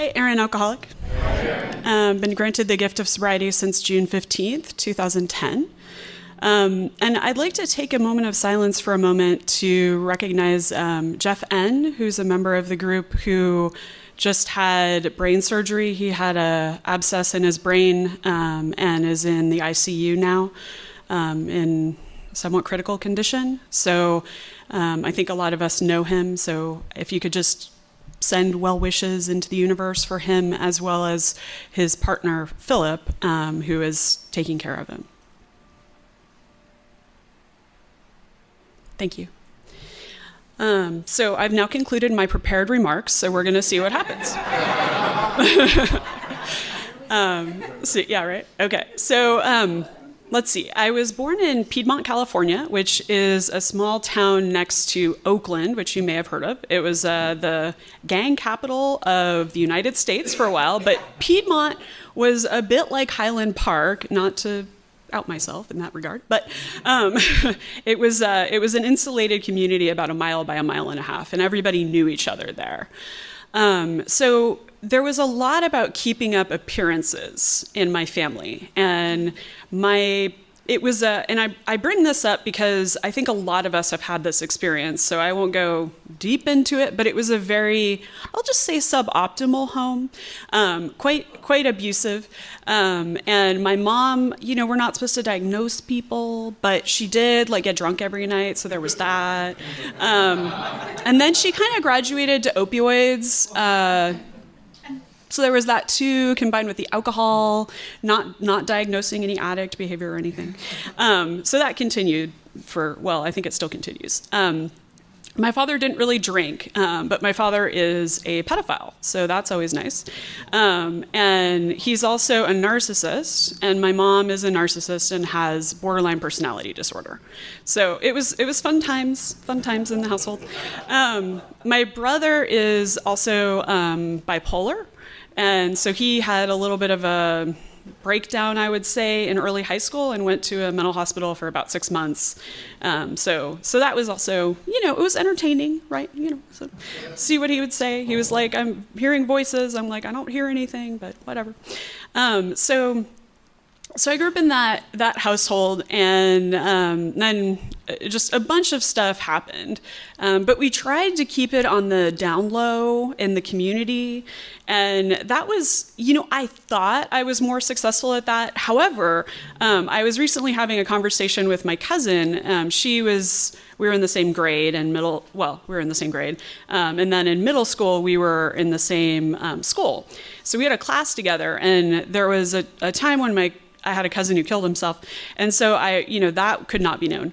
Hi, Erin, alcoholic. Been granted the gift of sobriety since June 15th, 2010. And I'd like to take a moment of silence for a moment to recognize Jeff N., who's a member of the group who just had brain surgery. He had an abscess in his brain and is in the ICU now in somewhat critical condition. So I think a lot of us know him. So if you could just send well wishes into the universe for him, as well as his partner, Philip, who is taking care of him. Thank you. So I've now concluded my prepared remarks, so we're going to see what happens. Yeah, right? Okay. So let's see. I was born in Piedmont, California, which is a small town next to Oakland, which you may have heard of. It was the gang capital of the United States for a while, but Piedmont was a bit like Highland Park, not to out myself in that regard, but it was an insulated community about a mile by a mile and a half, and everybody knew each other there. So there was a lot about keeping up appearances in my family, and I bring this up because I think a lot of us have had this experience, so I won't go deep into it, but it was a very, I'll just say, suboptimal home, quite abusive. And my mom, we're not supposed to diagnose people, but she did get drunk every night, so there was that. And then she kind of graduated to opioids. So there was that too, combined with the alcohol, not diagnosing any addict behavior or anything. So that continued I think it still continues. My father didn't really drink, but my father is a pedophile, so that's always nice. And he's also a narcissist, and my mom is a narcissist and has borderline personality disorder. So it was fun times in the household. My brother is also bipolar. And so he had a little bit of a breakdown, I would say, in early high school and went to a mental hospital for about 6 months. So that was also, it was entertaining, right? So see what he would say. He was like, I'm hearing voices. I'm like, I don't hear anything, but whatever. So I grew up in that household, and then just a bunch of stuff happened. But we tried to keep it on the down low in the community. And that was, I thought I was more successful at that. However, I was recently having a conversation with my cousin. We were in the same grade we were in the same grade. And then in middle school, we were in the same school. So we had a class together, and there was a time when I had a cousin who killed himself. And so that could not be known.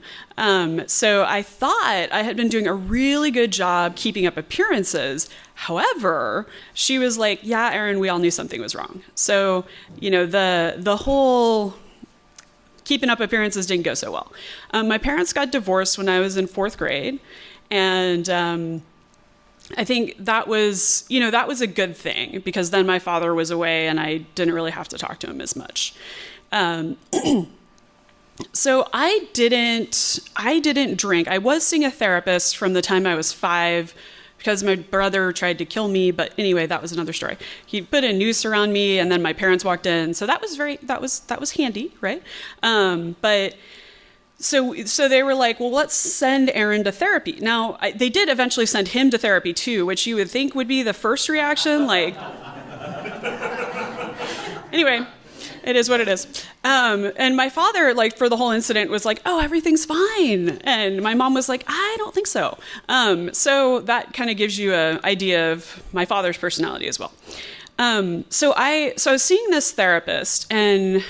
So I thought I had been doing a really good job keeping up appearances. However, she was like, yeah, Erin, we all knew something was wrong. So, the whole keeping up appearances didn't go so well. My parents got divorced when I was in 4th grade. And I think that was a good thing, because then my father was away and I didn't really have to talk to him as much. So I didn't drink. I was seeing a therapist from the time I was 5 because my brother tried to kill me. But anyway, that was another story. He put a noose around me, and then my parents walked in. So that was handy, right? But so they were like, well, let's send Erin to therapy. Now, they did eventually send him to therapy too, which you would think would be the first reaction. Anyway. It is what it is. And my father, for the whole incident, was like, oh, everything's fine. And my mom was like, I don't think so. So that kind of gives you an idea of my father's personality as well. So I was seeing this therapist, and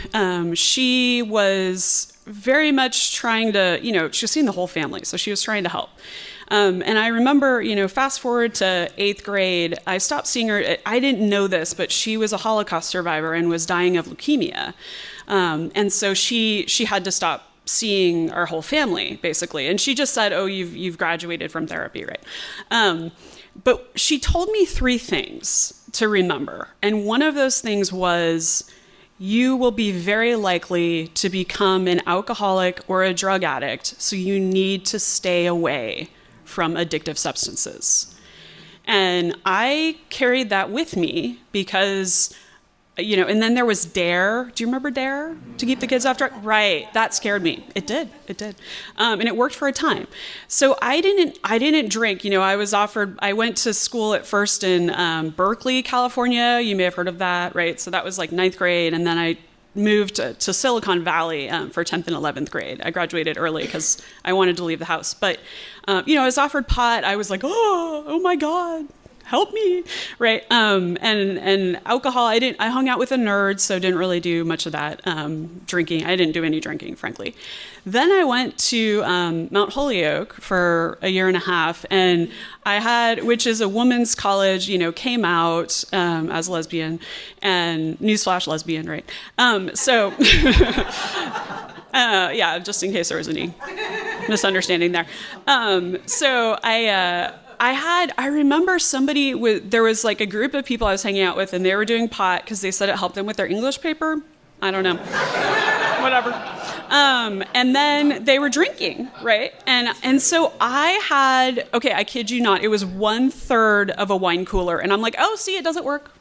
she was very much trying to, she was seeing the whole family. So she was trying to help. And I remember, fast forward to 8th grade, I stopped seeing her. I didn't know this, but she was a Holocaust survivor and was dying of leukemia. And so she had to stop seeing our whole family, basically. And she just said, oh, you've graduated from therapy, right? But she told me 3 things to remember. And one of those things was, you will be very likely to become an alcoholic or a drug addict, so you need to stay away from addictive substances. And I carried that with me because, and then there was DARE. Do you remember DARE? To keep the kids off drug? Right. That scared me. It did. And it worked for a time. So I didn't drink. I went to school at first in Berkeley, California. You may have heard of that, right? So that was like 9th grade. And then I moved to Silicon Valley for 10th and 11th grade. I graduated early because I wanted to leave the house. But, I was offered pot. I was like, oh my God. Help me, right? And alcohol, I hung out with the nerds, so didn't really do much of that drinking. I didn't do any drinking, frankly. Then I went to Mount Holyoke for a year and a half, and which is a women's college, came out as lesbian, and newsflash, lesbian, right? Just in case there was any misunderstanding there. I remember there was like a group of people I was hanging out with, and they were doing pot because they said it helped them with their English paper. I don't know. Whatever. And then they were drinking, right? And so I kid you not, it was 1/3 of a wine cooler. And I'm like, oh, see, it doesn't work.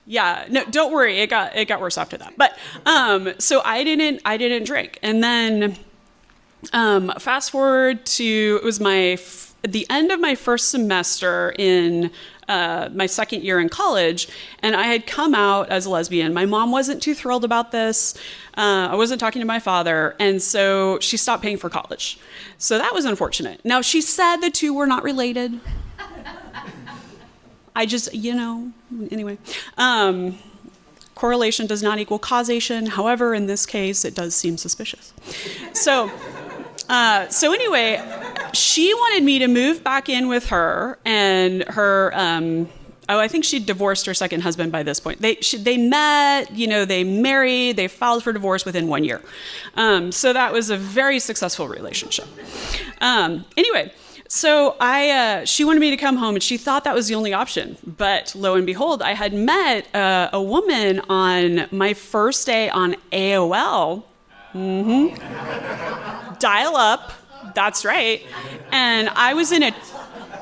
Yeah, no, don't worry. It got worse after that. But, so I didn't drink. And then, fast forward to, it was the end of my first semester in my second year in college, and I had come out as a lesbian. My mom wasn't too thrilled about this. I wasn't talking to my father, and so she stopped paying for college. So that was unfortunate. Now, she said the two were not related. I just, anyway. Correlation does not equal causation. However, in this case, it does seem suspicious. So anyway, she wanted me to move back in with her, and her, I think she'd divorced her second husband by this point. They met, they married, they filed for divorce within 1 year. So that was a very successful relationship. Anyway, so she wanted me to come home, and she thought that was the only option. But lo and behold, I had met a woman on my first day on AOL. Dial up, that's right. And I was in a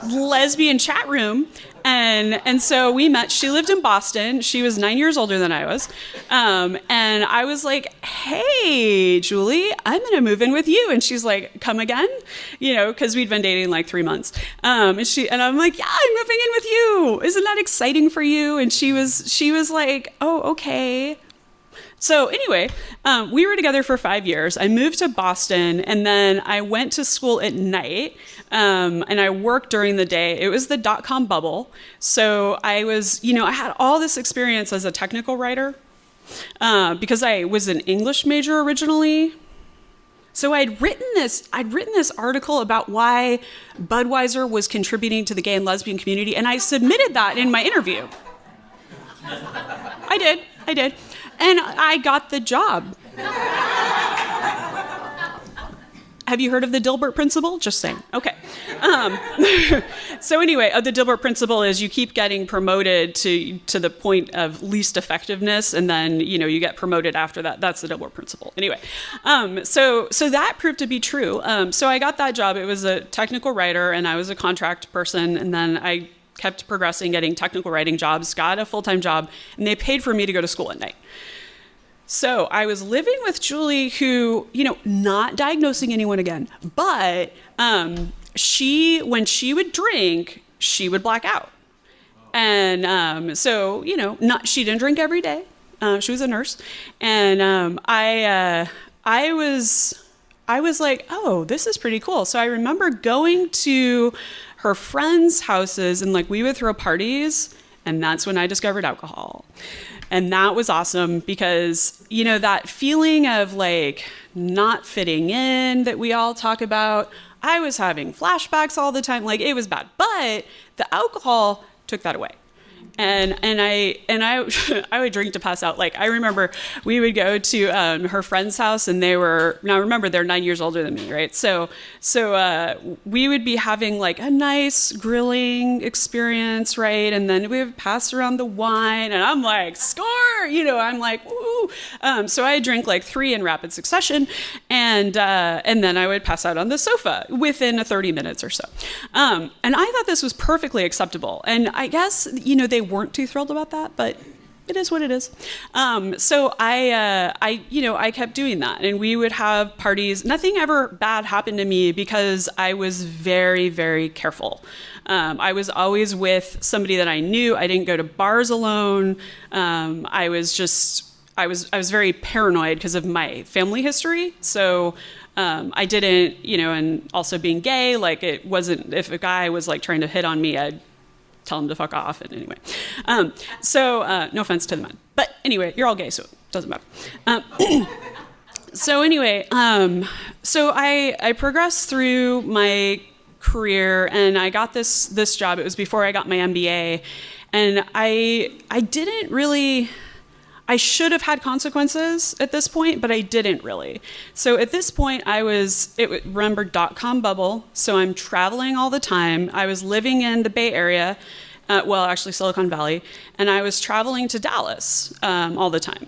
lesbian chat room, and so we met. She lived in Boston. She was 9 years older than I was. And I was like, hey, Julie, I'm going to move in with you. And she's like, come again? Because we'd been dating like 3 months. And I'm like, yeah, I'm moving in with you. Isn't that exciting for you? And she was like, oh, okay. So anyway, we were together for 5 years. I moved to Boston, and then I went to school at night, and I worked during the day. It was the dot-com bubble. So I had all this experience as a technical writer because I was an English major originally. So I'd written this article about why Budweiser was contributing to the gay and lesbian community, and I submitted that in my interview. I did. And I got the job. Have you heard of the Dilbert principle? Just saying. Okay. So anyway, the Dilbert principle is you keep getting promoted to the point of least effectiveness, and then you get promoted after that. That's the Dilbert principle. Anyway, so that proved to be true. So I got that job. It was a technical writer, and I was a contract person, and then I kept progressing, getting technical writing jobs, got a full-time job, and they paid for me to go to school at night. So I was living with Julie, who, not diagnosing anyone again, but when she would drink, she would black out. And she didn't drink every day. She was a nurse. And I was like, oh, this is pretty cool. So I remember going to her friends' houses, and we would throw parties, and that's when I discovered alcohol. And that was awesome because, that feeling of not fitting in that we all talk about, I was having flashbacks all the time. It was bad, but the alcohol took that away. And I would drink to pass out. I remember we would go to her friend's house, and now remember, they're 9 years older than me, right? So we would be having a nice grilling experience, right? And then we would pass around the wine, and I'm like, score, I'm like, ooh. So I drank like 3 in rapid succession, and then I would pass out on the sofa within 30 minutes or so. And I thought this was perfectly acceptable. And I guess, they weren't too thrilled about that, but it is what it is. So I kept doing that, and we would have parties. Nothing ever bad happened to me because I was very, very careful. I was always with somebody that I knew. I didn't go to bars alone. I was very paranoid because of my family history. So I didn't, and also being gay, like it wasn't, if a guy was like trying to hit on me, I'd tell him to fuck off. And anyway, no offense to the men, but anyway, you're all gay, so it doesn't matter. So anyway, so I progressed through my career, and I got this job. It was before I got my MBA, and I didn't really. I should have had consequences at this point, but I didn't really. So at this point, remember .com bubble, so I'm traveling all the time. I was living in the Bay Area, actually Silicon Valley, and I was traveling to Dallas all the time.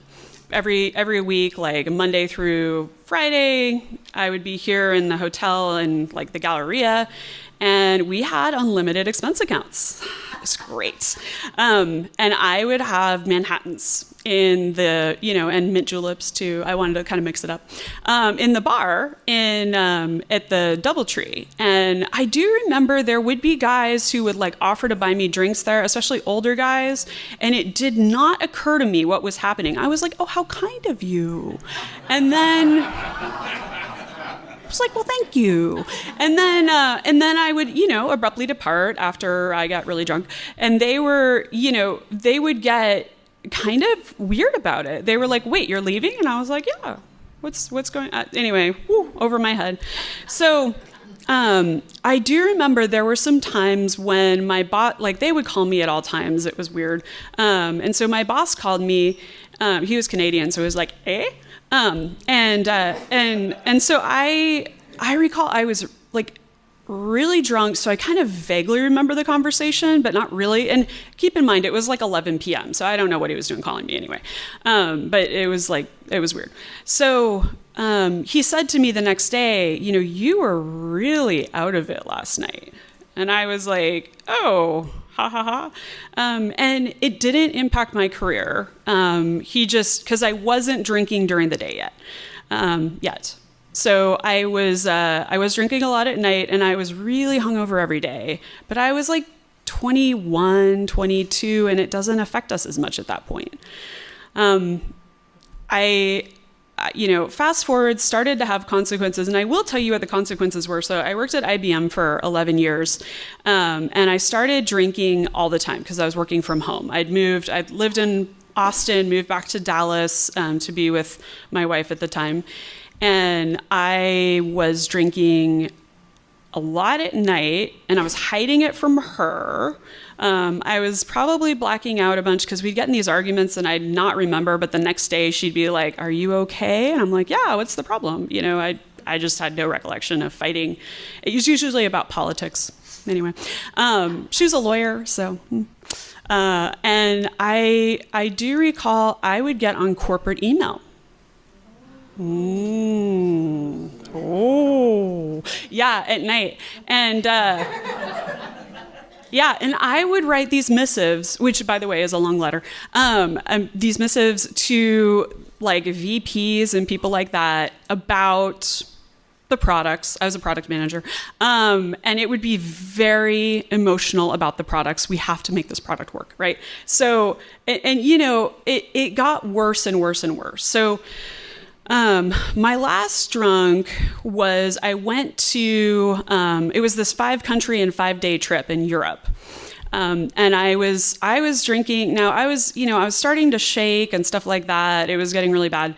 Every week, like Monday through Friday, I would be here in the hotel in like the Galleria, and we had unlimited expense accounts. It was great. And I would have Manhattans in the, and mint juleps too. I wanted to kind of mix it up, in the bar at the DoubleTree. And I do remember there would be guys who would like offer to buy me drinks there, especially older guys. And it did not occur to me what was happening. I was like, oh, how kind of you. And then I was like, well, thank you. And then I would, abruptly depart after I got really drunk. And they would get kind of weird about it. They were like, wait, you're leaving? And I was like, yeah, what's going on? Anyway, over my head. So I do remember there were some times when my boss, like they would call me at all times. It was weird. And so my boss called me, he was Canadian. So it was like, eh? And so I recall I was like really drunk, so I kind of vaguely remember the conversation, but not really. And keep in mind, it was like 11 p.m., so I don't know what he was doing calling me anyway. But it was weird. So he said to me the next day, you were really out of it last night. And I was like, oh, ha ha ha. And it didn't impact my career. Because I wasn't drinking during the day yet. So I was drinking a lot at night, and I was really hungover every day. But I was like 21, 22, and it doesn't affect us as much at that point. Fast forward, started to have consequences, and I will tell you what the consequences were. So I worked at IBM for 11 years, and I started drinking all the time because I was working from home. I'd lived in Austin, moved back to Dallas to be with my wife at the time. And I was drinking a lot at night, and I was hiding it from her. I was probably blacking out a bunch because we'd get in these arguments and I'd not remember, but the next day she'd be like, are you okay? And I'm like, yeah, what's the problem? I just had no recollection of fighting. It was usually about politics. Anyway, she was a lawyer, so... and I do recall I would get on corporate email. Oh, yeah, at night. And and I would write these missives, which, by the way, is a long letter, these missives to like VPs and people like that about the products. I was a product manager. And it would be very emotional about the products. We have to make this product work, right? So, it got worse and worse and worse. So, my last drunk was, I went to, it was this 5-country and 5-day trip in Europe. And I was drinking. Now I was starting to shake and stuff like that. It was getting really bad.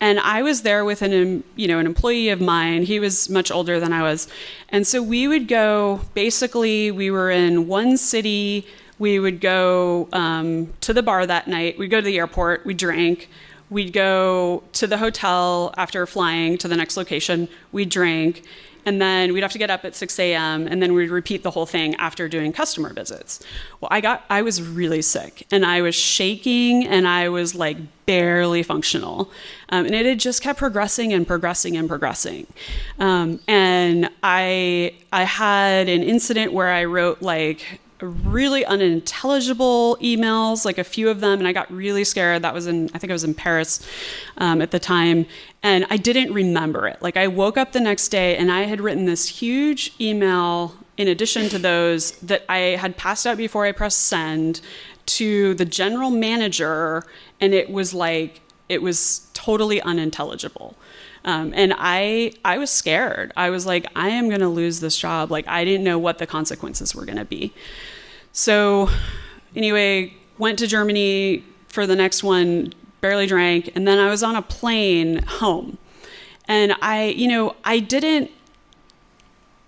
And I was there with an employee of mine. He was much older than I was. And so we would go, basically we were in one city. We would go, to the bar that night. We'd go to the airport. We drank. We'd go to the hotel after flying to the next location. We drank. And then we'd have to get up at 6 a.m. and then we'd repeat the whole thing after doing customer visits. Well, I was really sick and I was shaking and I was like barely functional. And it had just kept progressing and progressing and progressing. And I had an incident where I wrote like really unintelligible emails, like a few of them, and I got really scared. I think I was in Paris at the time, and I didn't remember it. Like I woke up the next day and I had written this huge email in addition to those that I had passed out before I pressed send to the general manager, and it was totally unintelligible. And I was scared. I was like, I am going to lose this job. Like, I didn't know what the consequences were going to be. So anyway, went to Germany for the next one, barely drank. And then I was on a plane home. And I didn't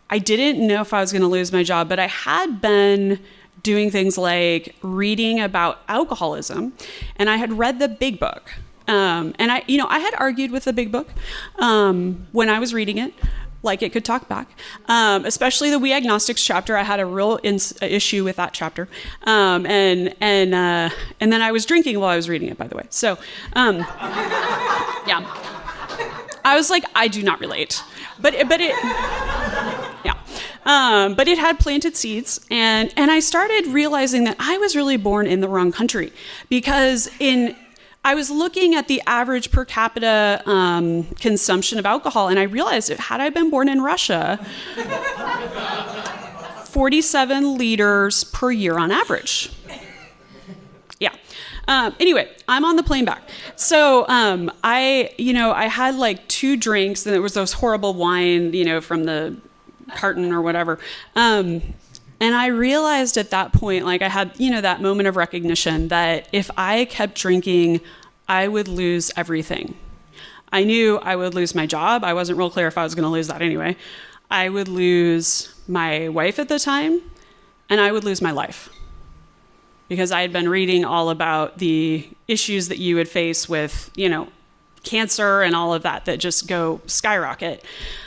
know if I was going to lose my job, but I had been doing things like reading about alcoholism. And I had read the big book. And I had argued with the big book when I was reading it, like it could talk back, especially the We Agnostics chapter. I had a real issue with that chapter, and then I was drinking while I was reading it, by the way. So, yeah, I was like, I do not relate, but it had planted seeds, and I started realizing that I was really born in the wrong country, because I was looking at the average per capita consumption of alcohol, and I realized that had I been born in Russia, 47 liters per year on average. Yeah. Anyway, I'm on the plane back. So I had like 2 drinks, and it was those horrible wine, from the carton or whatever. And I realized at that point, like I had, that moment of recognition that if I kept drinking, I would lose everything. I knew I would lose my job. I wasn't real clear if I was going to lose that anyway. I would lose my wife at the time, and I would lose my life. Because I had been reading all about the issues that you would face with, cancer and all of that just go skyrocket.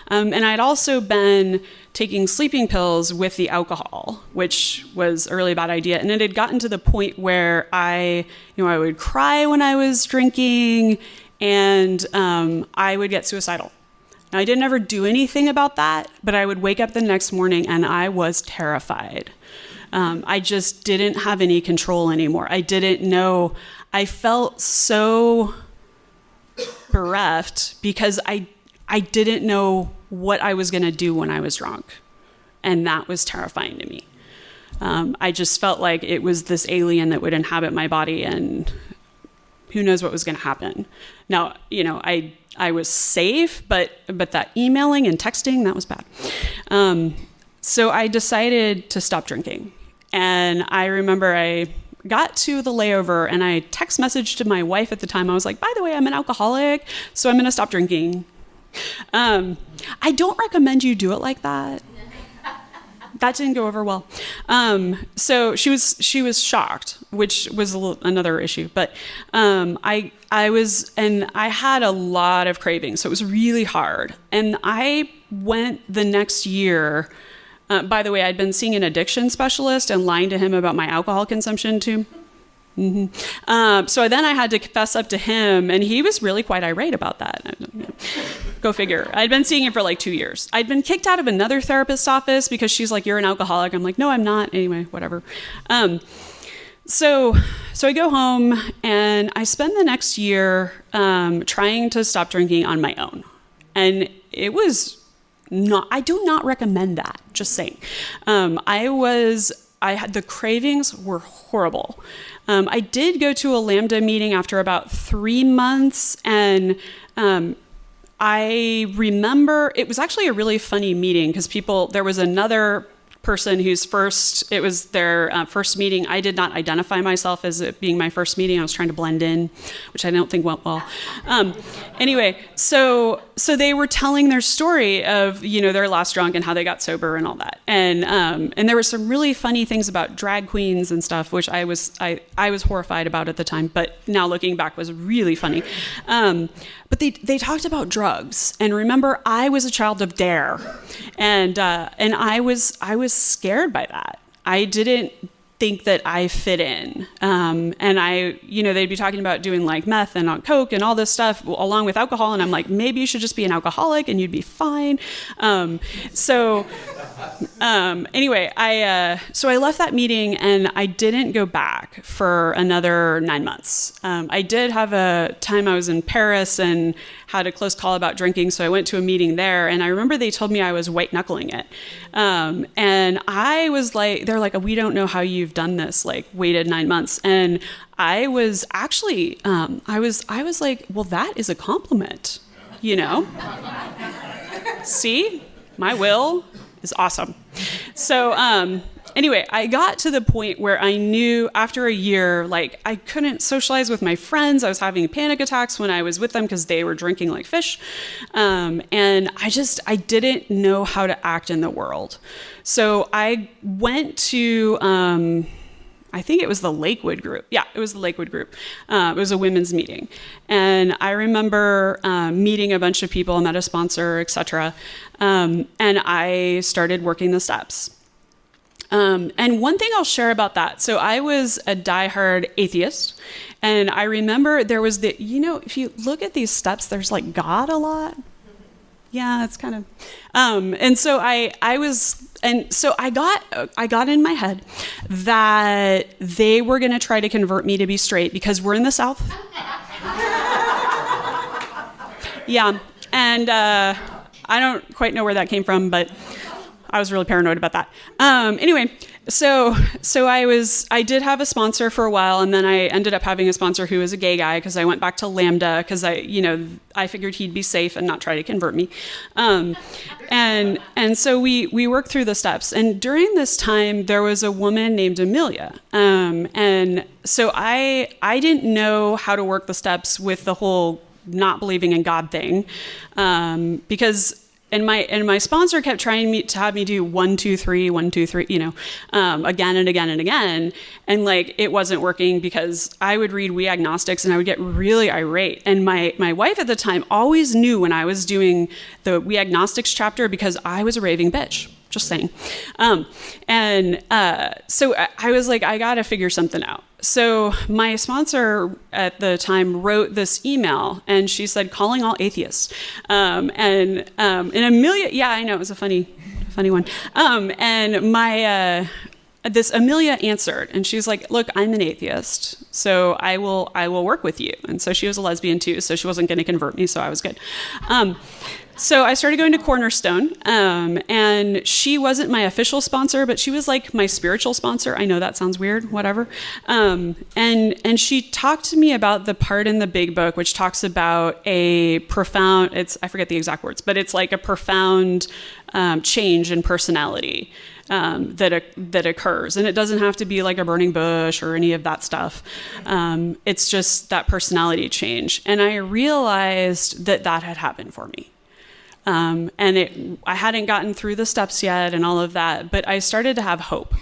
And I'd also been taking sleeping pills with the alcohol, which was a really bad idea. And it had gotten to the point where I would cry when I was drinking, and I would get suicidal. Now, I didn't ever do anything about that, but I would wake up the next morning and I was terrified. I just didn't have any control anymore. I didn't know. I felt so bereft because I didn't know what I was going to do when I was drunk. And that was terrifying to me. I just felt like it was this alien that would inhabit my body, and who knows what was going to happen. Now, I was safe, but that emailing and texting, that was bad. So I decided to stop drinking. And I remember I got to the layover and I text messaged to my wife at the time. I was like, by the way, I'm an alcoholic, so I'm going to stop drinking. I don't recommend you do it like that. That didn't go over well. So she was shocked, which was another issue. But I had a lot of cravings, so it was really hard. And I went the next year. By the way, I'd been seeing an addiction specialist and lying to him about my alcohol consumption too. Mm-hmm. So then I had to confess up to him, and he was really quite irate about that. Go figure. I'd been seeing him for like 2 years. I'd been kicked out of another therapist's office because she's like, "You're an alcoholic." I'm like, "No, I'm not." Anyway, whatever. So I go home and I spend the next year trying to stop drinking on my own, and it was not. I do not recommend that. Just saying. The cravings were horrible. I did go to a Lambda meeting after about 3 months, and I remember it was actually a really funny meeting because there was another person it was their first meeting. I did not identify myself as it being my first meeting. I was trying to blend in, which I don't think went well. Anyway, so they were telling their story of, their last drunk and how they got sober and all that. And there were some really funny things about drag queens and stuff, which I was horrified about at the time, but now looking back was really funny. But they talked about drugs, and remember, I was a child of dare, and I was scared by that. I didn't think that I fit in, and they'd be talking about doing like meth and coke and all this stuff along with alcohol, and I'm like, maybe you should just be an alcoholic and you'd be fine. Anyway, I left that meeting and I didn't go back for another 9 months. I did have a time I was in Paris and had a close call about drinking, so I went to a meeting there, and I remember they told me I was white knuckling it. And I was like, they're like, we don't know how you've done this, like waited 9 months. And I was actually, I was like, well, that is a compliment, See, my will is awesome. So anyway, I got to the point where I knew after a year, like I couldn't socialize with my friends. I was having panic attacks when I was with them because they were drinking like fish. And I didn't know how to act in the world. So I went to, I think it was the Lakewood group. Yeah, it was the Lakewood group. It was a women's meeting. And I remember meeting a bunch of people, met a sponsor, etc. And I started working the steps. And one thing I'll share about that. So I was a diehard atheist. And I remember there was if you look at these steps, there's like God a lot. Yeah, it's kind of, and so I got in my head that they were going to try to convert me to be straight because we're in the South. Yeah. And, I don't quite know where that came from, but I was really paranoid about that. Anyway, so I did have a sponsor for a while, and then I ended up having a sponsor who was a gay guy because I went back to Lambda because I figured he'd be safe and not try to convert me. And so we worked through the steps. And during this time, there was a woman named Amelia. And so I didn't know how to work the steps with the whole not believing in God thing, because and my sponsor kept trying to have me do 1, 2, 3, 1, 2, 3, again and again and again, and like it wasn't working because I would read We Agnostics and I would get really irate. And my wife at the time always knew when I was doing the We Agnostics chapter because I was a raving bitch. Just saying. So I was like, I got to figure something out. So my sponsor at the time wrote this email, and she said, calling all atheists. And Amelia, yeah, I know, it was a funny one. And this Amelia answered, and she's like, look, I'm an atheist, so I will work with you. And so she was a lesbian too, so she wasn't going to convert me, so I was good. So I started going to Cornerstone, and she wasn't my official sponsor, but she was like my spiritual sponsor. I know that sounds weird, whatever. And she talked to me about the part in the Big Book, which talks about a profound, I forget the exact words, but it's like a profound change in personality that occurs. And it doesn't have to be like a burning bush or any of that stuff. It's just that personality change. And I realized that had happened for me. I hadn't gotten through the steps yet and all of that, but I started to have hope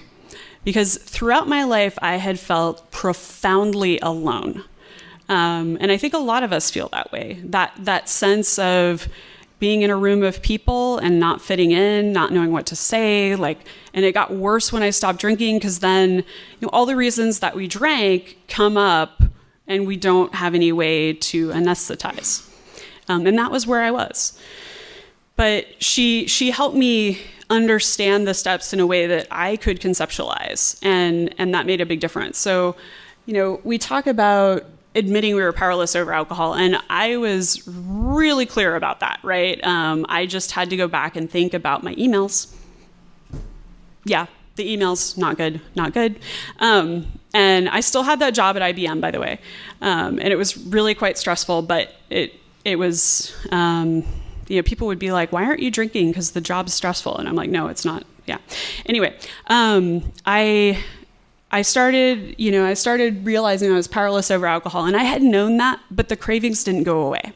because throughout my life, I had felt profoundly alone. And I think a lot of us feel that way, that sense of being in a room of people and not fitting in, not knowing what to say, and it got worse when I stopped drinking because then, all the reasons that we drank come up and we don't have any way to anesthetize. And that was where I was. But she helped me understand the steps in a way that I could conceptualize, and that made a big difference. So, we talk about admitting we were powerless over alcohol, and I was really clear about that, right? I just had to go back and think about my emails. Yeah, the emails, not good. And I still had that job at IBM, by the way. And it was really quite stressful, but it was... people would be like, why aren't you drinking? Because the job's stressful. And I'm like, no, it's not. Yeah. Anyway, I started realizing I was powerless over alcohol, and I had known that, but the cravings didn't go away.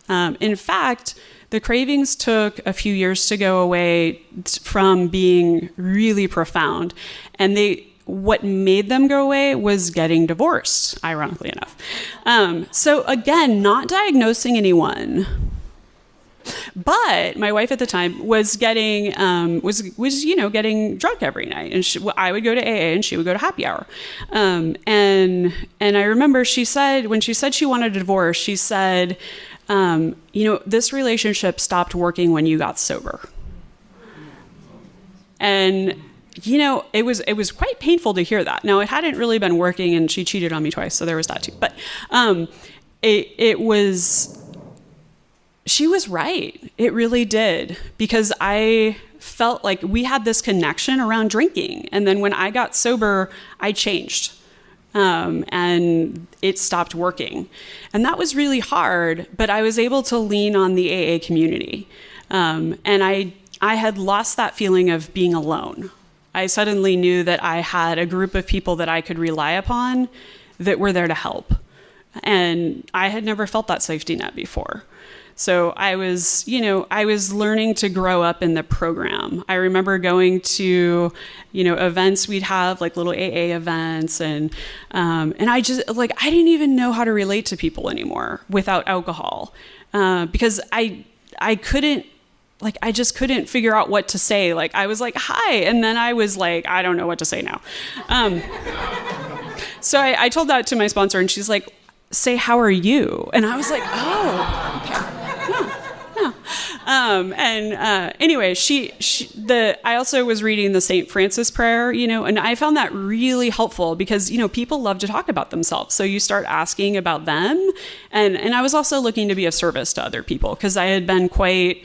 In fact, the cravings took a few years to go away from being really profound. And what made them go away was getting divorced, ironically enough. So again, not diagnosing anyone. But my wife at the time was getting getting drunk every night, and I would go to AA and she would go to happy hour. And I remember when she said she wanted a divorce, she said, this relationship stopped working when you got sober. And it was quite painful to hear that. Now, it hadn't really been working, and she cheated on me twice, so there was that too. But she was right. It really did, because I felt like we had this connection around drinking. And then when I got sober, I changed. And it stopped working. And that was really hard, but I was able to lean on the AA community. And I had lost that feeling of being alone. I suddenly knew that I had a group of people that I could rely upon that were there to help. And I had never felt that safety net before. So I was learning to grow up in the program. I remember going to, events we'd have, like little AA events, and I just I didn't even know how to relate to people anymore without alcohol, because I couldn't. I just couldn't figure out what to say. I was like, hi. And then I was like, I don't know what to say now. So I told that to my sponsor, and she's like, say, how are you? And I was like, oh, okay. Anyway, I also was reading the St. Francis prayer, and I found that really helpful because, people love to talk about themselves. So you start asking about them. And I was also looking to be of service to other people because I had been quite,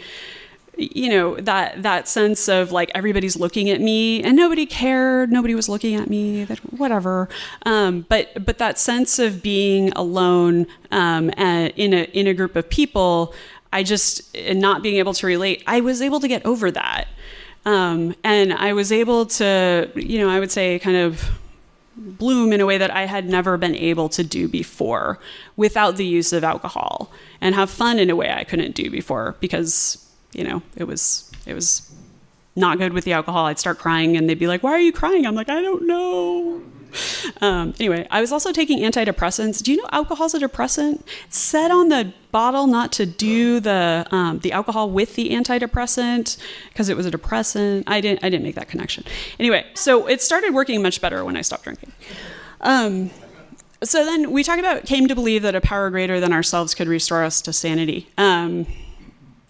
that sense of everybody's looking at me and nobody cared. Nobody was looking at me, whatever. But that sense of being alone, in a group of people, and not being able to relate, I was able to get over that. And I was able to, I would say kind of bloom in a way that I had never been able to do before without the use of alcohol, and have fun in a way I couldn't do before because, it was not good with the alcohol. I'd start crying and they'd be like, why are you crying? I'm like, I don't know. Anyway, I was also taking antidepressants. Do you know alcohol's a depressant? It said on the bottle not to do the alcohol with the antidepressant because it was a depressant. I didn't make that connection. Anyway, so it started working much better when I stopped drinking. So then we came to believe that a power greater than ourselves could restore us to sanity.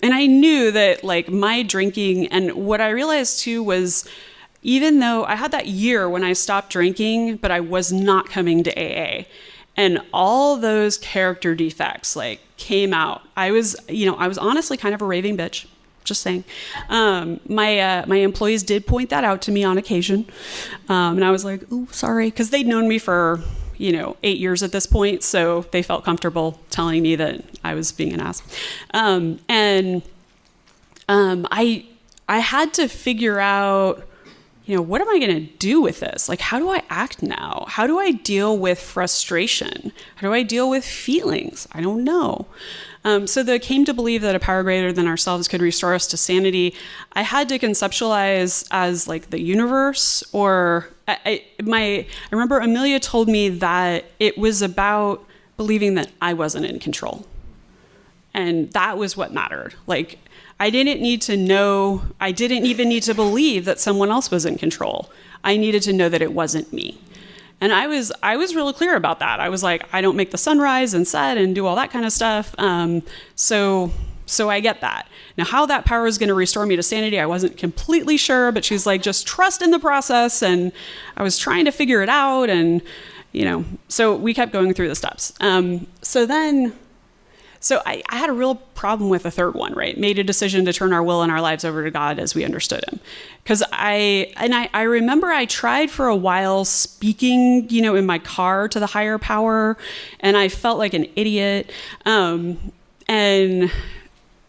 And I knew that my drinking, and what I realized too was, even though I had that year when I stopped drinking, but I was not coming to AA, and all those character defects came out. I was honestly kind of a raving bitch, just saying. My employees did point that out to me on occasion. And I was like, oh, sorry. Cause they'd known me for, 8 years at this point. So they felt comfortable telling me that I was being an ass. I had to figure out, what am I going to do with this? How do I act now? How do I deal with frustration? How do I deal with feelings? I don't know. So the came to believe that a power greater than ourselves could restore us to sanity, I had to conceptualize as the universe, or I remember Amelia told me that it was about believing that I wasn't in control. And that was what mattered. I didn't need to know, I didn't even need to believe that someone else was in control. I needed to know that it wasn't me. And I was really clear about that. I was like, I don't make the sun rise and set and do all that kind of stuff. So I get that. Now, how that power is going to restore me to sanity, I wasn't completely sure, but she's like, just trust in the process. And I was trying to figure it out. And, so we kept going through the steps. So I had a real problem with the third one, right? Made a decision to turn our will and our lives over to God as we understood him. Because I remember I tried for a while speaking, in my car to the higher power, and I felt like an idiot. And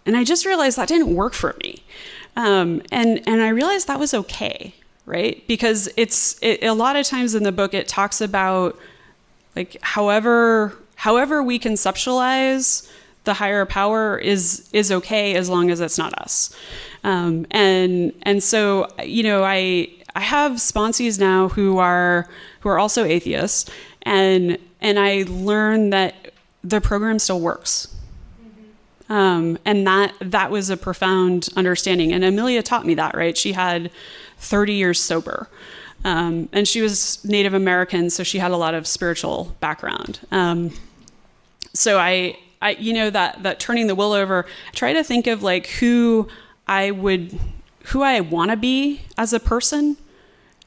And I just realized that didn't work for me. And I realized that was okay, right? Because a lot of times in the book, it talks about like however we conceptualize the higher power is okay as long as it's not us. And so, I have sponsees now who are also atheists, and I learned that the program still works. And that was a profound understanding. And Amelia taught me that, right? She had 30 years sober. And she was Native American, so she had a lot of spiritual background. So I that turning the will over, I try to think of like who I want to be as a person,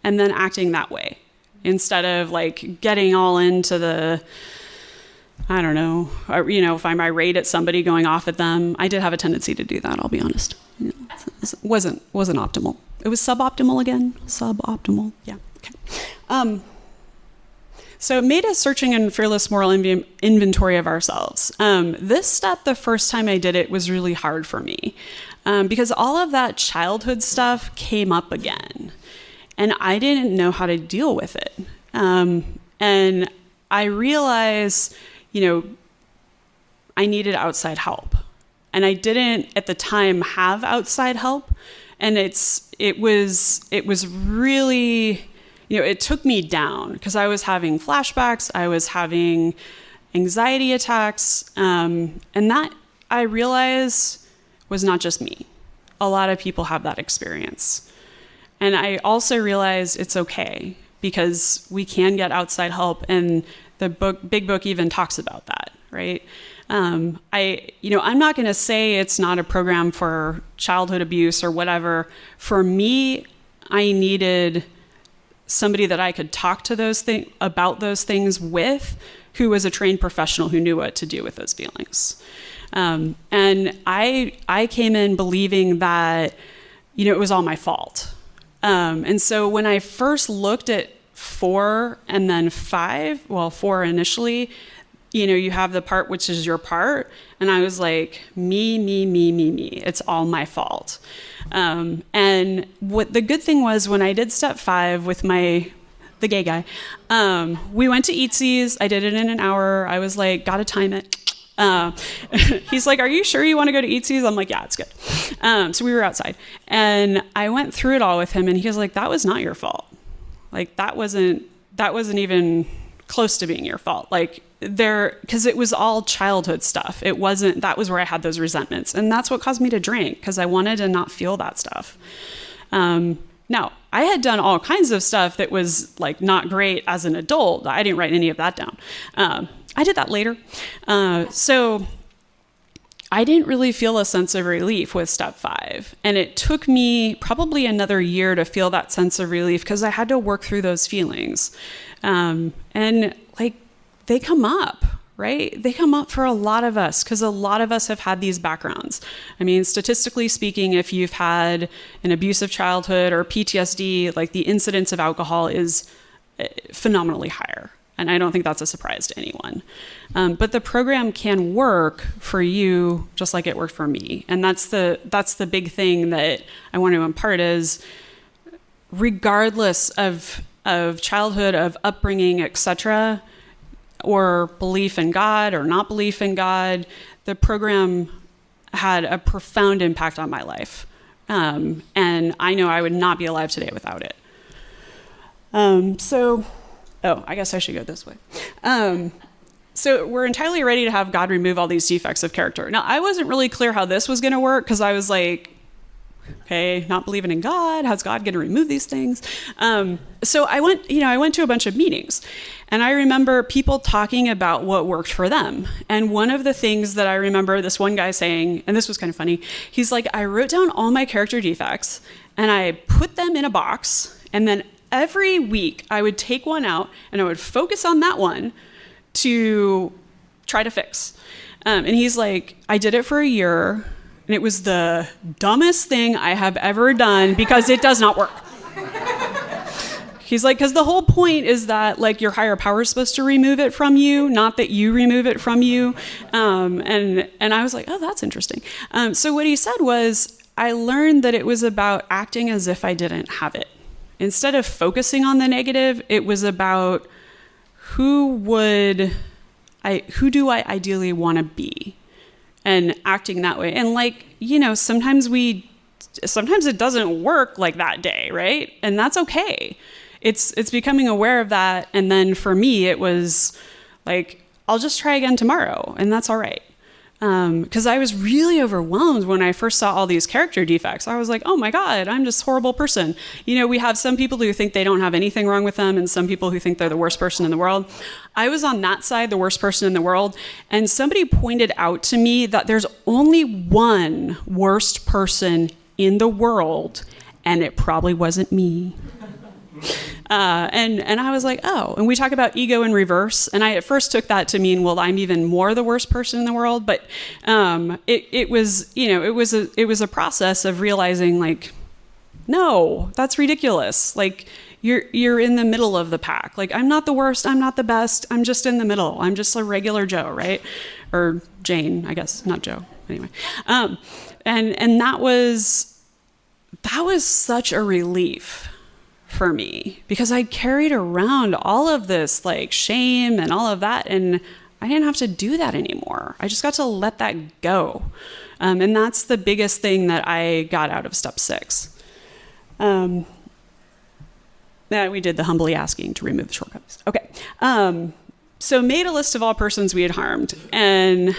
and then acting that way instead of like getting all into the, I don't know, if I'm irate at somebody, going off at them. I did have a tendency to do that, I'll be honest. It wasn't optimal. It was suboptimal again. Suboptimal. Yeah. Okay. So it made a searching and fearless moral inventory of ourselves. This step, the first time I did it, was really hard for me because all of that childhood stuff came up again, and I didn't know how to deal with it. And I realized, I needed outside help, and I didn't at the time have outside help, and it was really. It took me down because I was having flashbacks, I was having anxiety attacks, and that I realized was not just me. A lot of people have that experience. And I also realized it's okay because we can get outside help, and the big book even talks about that, right? I'm not going to say it's not a program for childhood abuse or whatever. For me, I needed somebody that I could talk to about those things with, who was a trained professional who knew what to do with those feelings. And I came in believing that, it was all my fault. And so when I first looked at 4 and then 5, 4 initially, you have the part which is your part. And I was like, me. It's all my fault. And what the good thing was, when I did step 5 with the gay guy, we went to Eatsies. I did it in an hour. I was like, gotta time it. He's like, are you sure you want to go to Eatsies? I'm like, yeah, it's good. So we were outside, and I went through it all with him, and he was like, that was not your fault. Like, that wasn't even close to being your fault. Like, because it was all childhood stuff. That was where I had those resentments. And that's what caused me to drink, because I wanted to not feel that stuff. Now, I had done all kinds of stuff that was like not great as an adult. I didn't write any of that down. I did that later. So I didn't really feel a sense of relief with step 5. And it took me probably another year to feel that sense of relief, because I had to work through those feelings. And like, they come up, right? They come up for a lot of us, because a lot of us have had these backgrounds. I mean, statistically speaking, if you've had an abusive childhood or PTSD, like, the incidence of alcohol is phenomenally higher. And I don't think that's a surprise to anyone. But the program can work for you just like it worked for me. And that's the big thing that I want to impart is, regardless of childhood, of upbringing, etc., or belief in God or not belief in God, the program had a profound impact on my life. And I know I would not be alive today without it. I guess I should go this way. So we're entirely ready to have God remove all these defects of character. Now, I wasn't really clear how this was going to work, because I was like, okay, not believing in God, how's God going to remove these things? So I went to a bunch of meetings, and I remember people talking about what worked for them. And one of the things that I remember this one guy saying, and this was kind of funny, he's like, I wrote down all my character defects and I put them in a box, and then every week I would take one out and I would focus on that one to try to fix. And he's like, I did it for a year, and it was the dumbest thing I have ever done, because it does not work. He's like, because the whole point is that like your higher power is supposed to remove it from you, not that you remove it from you. And I was like, oh, that's interesting. So what he said was, I learned that it was about acting as if I didn't have it. Instead of focusing on the negative, it was about who do I ideally want to be, and acting that way. And like, sometimes it doesn't work like that day, right? And that's okay. It's becoming aware of that. And then for me, it was like, I'll just try again tomorrow, and that's all right. Because I was really overwhelmed when I first saw all these character defects. I was like, oh my God, I'm just a horrible person. We have some people who think they don't have anything wrong with them, and some people who think they're the worst person in the world. I was on that side, the worst person in the world. And somebody pointed out to me that there's only one worst person in the world, and it probably wasn't me. And I was like, oh, and we talk about ego in reverse. And I at first took that to mean, well, I'm even more the worst person in the world. But it was a process of realizing, like, no, that's ridiculous. Like, you're in the middle of the pack. Like, I'm not the worst, I'm not the best, I'm just in the middle. I'm just a regular Joe, right? Or Jane, I guess, not Joe. Anyway, and that was such a relief for me, because I carried around all of this like shame and all of that, and I didn't have to do that anymore. I just got to let that go. And that's the biggest thing that I got out of step 6. That we did the humbly asking to remove the shortcuts. Okay. So made a list of all persons we had harmed. And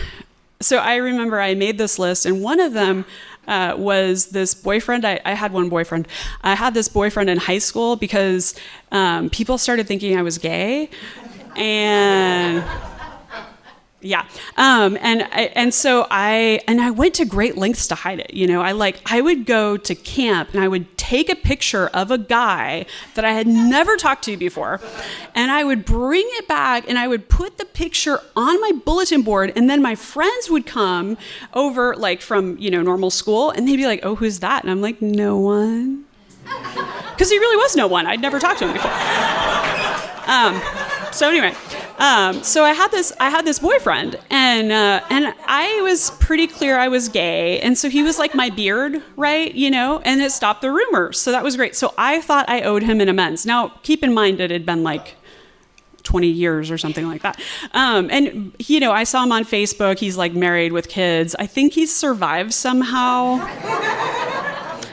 so I remember I made this list, and one of them was this boyfriend. I had one boyfriend. I had this boyfriend in high school because people started thinking I was gay, and yeah. So I went to great lengths to hide it. I would go to camp and I would take a picture of a guy that I had never talked to before, and I would bring it back and I would put the picture on my bulletin board, and then my friends would come over like from, normal school, and they'd be like, oh, who's that? And I'm like, no one. Because he really was no one. I'd never talked to him before. So anyway, so I had this boyfriend, and I was pretty clear I was gay, and so he was like my beard, right? And it stopped the rumors, so that was great. So I thought I owed him an amends. Now, keep in mind it had been like 20 years or something like that. And I saw him on Facebook. He's like married with kids. I think he's survived somehow.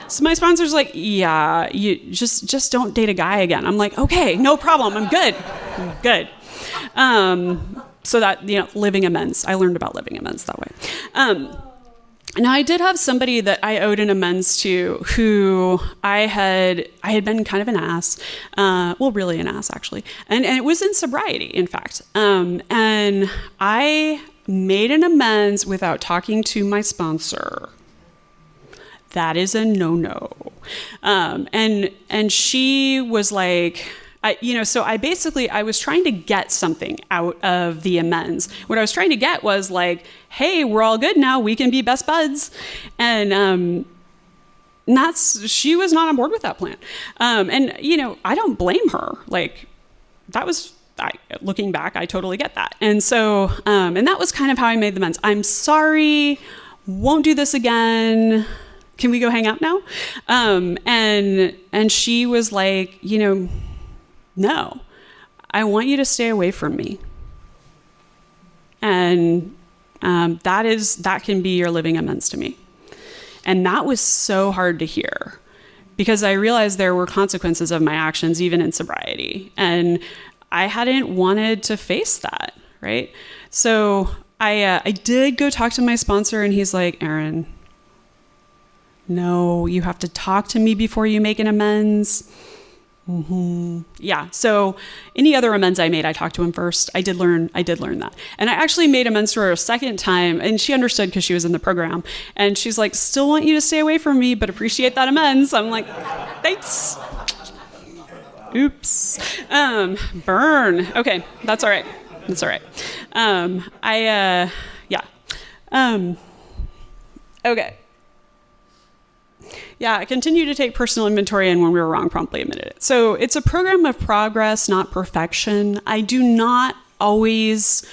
So my sponsor's like, yeah, you just don't date a guy again. I'm like, okay, no problem. I'm good. So that, living amends. I learned about living amends that way. Now I did have somebody that I owed an amends to, who I had been kind of an ass. Really an ass, actually. And it was in sobriety, in fact. And I made an amends without talking to my sponsor. That is a no-no. And she was like, I was trying to get something out of the amends. What I was trying to get was like, hey, we're all good now. We can be best buds. And she was not on board with that plan. I don't blame her. Like, looking back, I totally get that. And so, and that was kind of how I made the amends. I'm sorry, won't do this again. Can we go hang out now? And she was like, no, I want you to stay away from me. And that can be your living amends to me. And that was so hard to hear, because I realized there were consequences of my actions, even in sobriety. And I hadn't wanted to face that, right? So I did go talk to my sponsor, and he's like, Erin, no, you have to talk to me before you make an amends. Mm-hmm. Yeah. So any other amends I made, I talked to him first. I did learn that. And I actually made amends to her a second time, and she understood because she was in the program. And she's like, still want you to stay away from me, but appreciate that amends. I'm like, thanks. Oops. Burn. Okay. That's all right. Okay. Yeah, continue to take personal inventory, and when we were wrong, promptly admitted it. So it's a program of progress, not perfection. I do not always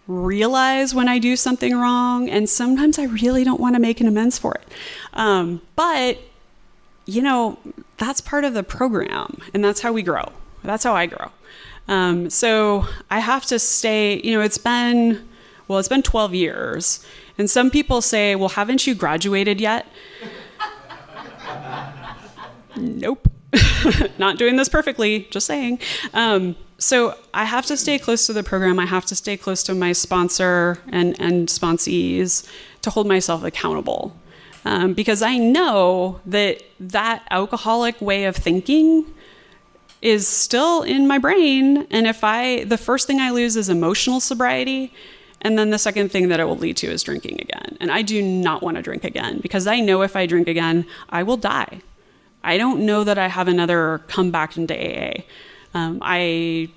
realize when I do something wrong, and sometimes I really don't want to make an amends for it. But, that's part of the program, and that's how we grow. That's how I grow. So I have to stay, it's been 12 years. And some people say, well, haven't you graduated yet? Nope. Not doing this perfectly, just saying. So I have to stay close to the program. I have to stay close to my sponsor and sponsees to hold myself accountable. Because I know that alcoholic way of thinking is still in my brain. And the first thing I lose is emotional sobriety. And then the second thing that it will lead to is drinking again. And I do not want to drink again, because I know if I drink again, I will die. I don't know that I have another comeback into AA. I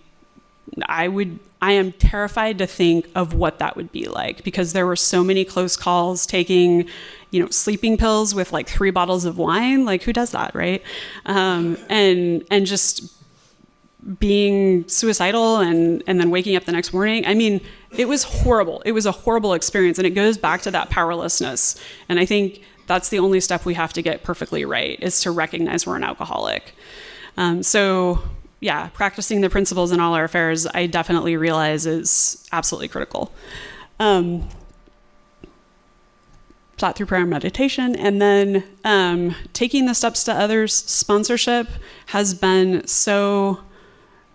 am terrified to think of what that would be like, because there were so many close calls taking, sleeping pills with like 3 bottles of wine. Like, who does that, right? And just being suicidal and then waking up the next morning. I mean, it was horrible. It was a horrible experience. And it goes back to that powerlessness. And I think that's the only step we have to get perfectly right, is to recognize we're an alcoholic. So yeah, practicing the principles in all our affairs, I definitely realize is absolutely critical. Thought through prayer and meditation, and then taking the steps to others. Sponsorship has been so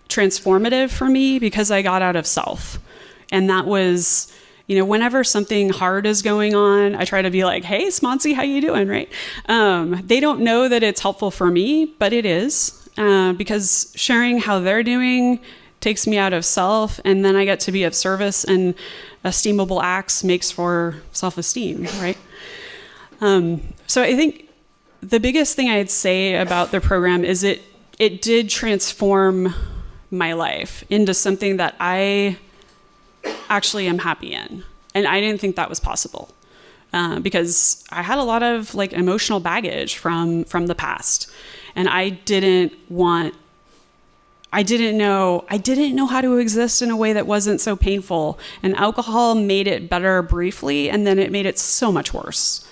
transformative for me, because I got out of self. And that was, whenever something hard is going on, I try to be like, hey, sponsee, how you doing, right? They don't know that it's helpful for me, but it is, because sharing how they're doing takes me out of self, and then I get to be of service, and esteemable acts makes for self-esteem, right? So I think the biggest thing I'd say about the program is it did transform my life into something that I actually am happy in. And I didn't think that was possible, because I had a lot of like emotional baggage from the past, and I didn't know how to exist in a way that wasn't so painful. And alcohol made it better briefly, and then it made it so much worse.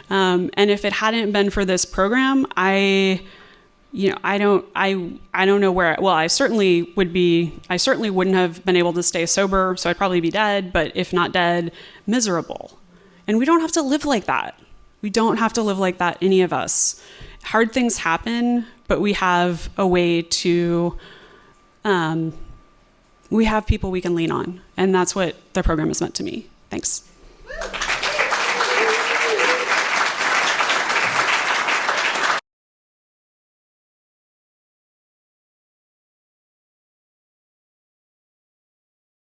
And if it hadn't been for this program, I don't know where, I certainly wouldn't have been able to stay sober. So I'd probably be dead, but if not dead, miserable. And we don't have to live like that. We don't have to live like that, any of us. Hard things happen, but we have a way to, we have people we can lean on. And that's what the program has meant to me. Thanks.